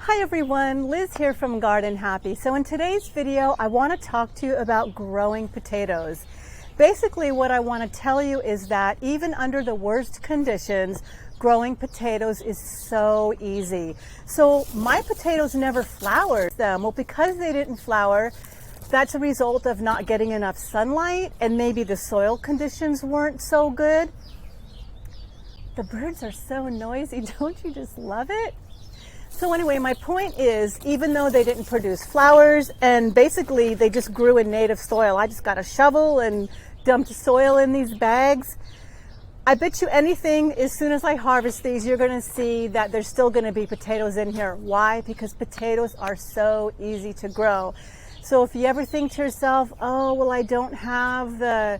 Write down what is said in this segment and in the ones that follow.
Hi everyone, Liz here from Garden Happy. So in today's video, I want to talk to you about growing potatoes. Basically what I want to tell you is that even under the worst conditions, growing potatoes is so easy. So my potatoes never flowered them. Well, because they didn't flower, that's a result of not getting enough sunlight and maybe the soil conditions weren't so good. The birds are so noisy, don't you just love it? So anyway, my point is, even though they didn't produce flowers and basically they just grew in native soil, I just got a shovel and dumped soil in these bags. I bet you anything, as soon as I harvest these, you're going to see that there's still going to be potatoes in here. Why? Because potatoes are so easy to grow. So if you ever think to yourself, oh, well, I don't have the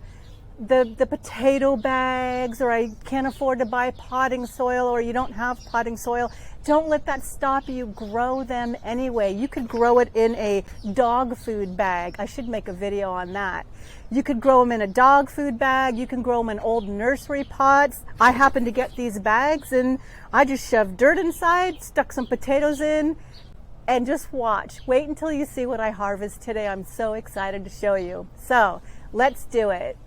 potato bags, or I can't afford to buy potting soil, or you don't have potting soil, don't let that stop you. Grow them anyway. You could grow it in a dog food bag. I should make a video on that. You could grow them in a dog food bag. You can grow them in old nursery pots. I happen to get these bags and I just shoved dirt inside, stuck some potatoes in, and just watch. Wait until you see what I harvest today. I'm so excited to show you. So let's do it.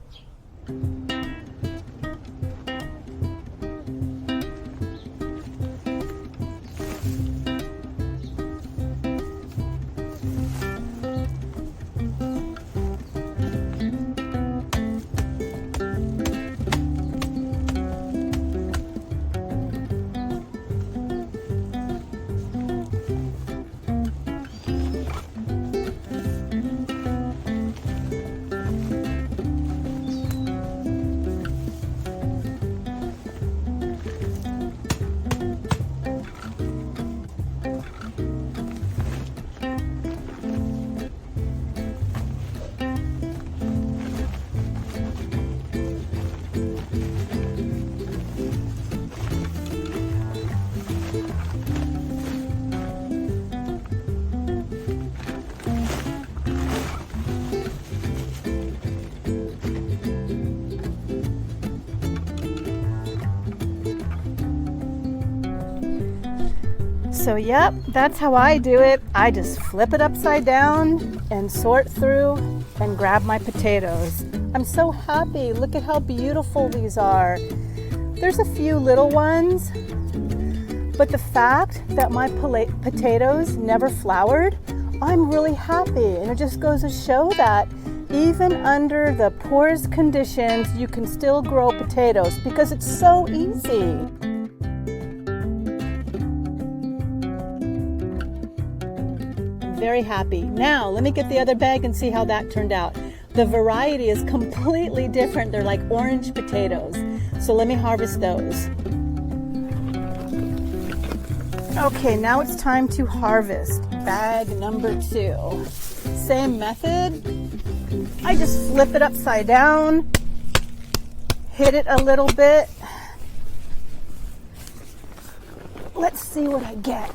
So yep, that's how I do it. I just flip it upside down and sort through and grab my potatoes. I'm so happy. Look at how beautiful these are. There's a few little ones, but the fact that my potatoes never flowered, I'm really happy. And it just goes to show that even under the poorest conditions, you can still grow potatoes because it's so easy. Very happy. Now let me get the other bag and see how that turned out. The variety is completely different. They're like orange potatoes. So let me harvest those. Okay, now it's time to harvest bag number 2. Same method. I just flip it upside down, hit it a little bit. Let's see what I get.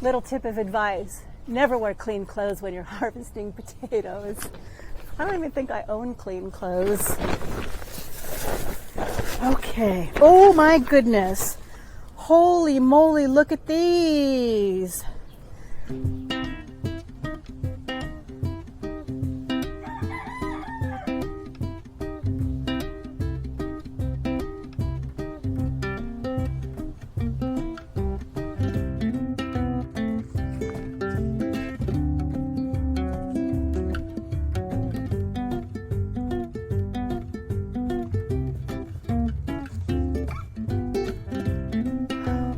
Little tip of advice, never wear clean clothes when you're harvesting potatoes. I don't even think I own clean clothes. Okay, oh my goodness. Holy moly, look at these.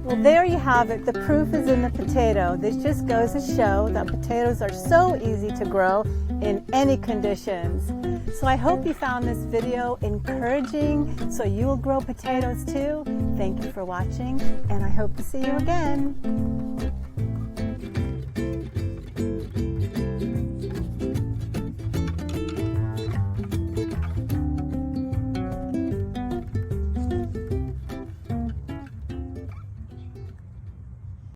Well, there you have it. The proof is in the potato. This just goes to show that potatoes are so easy to grow in any conditions. So I hope you found this video encouraging so you'll grow potatoes too. Thank you for watching, and I hope to see you again.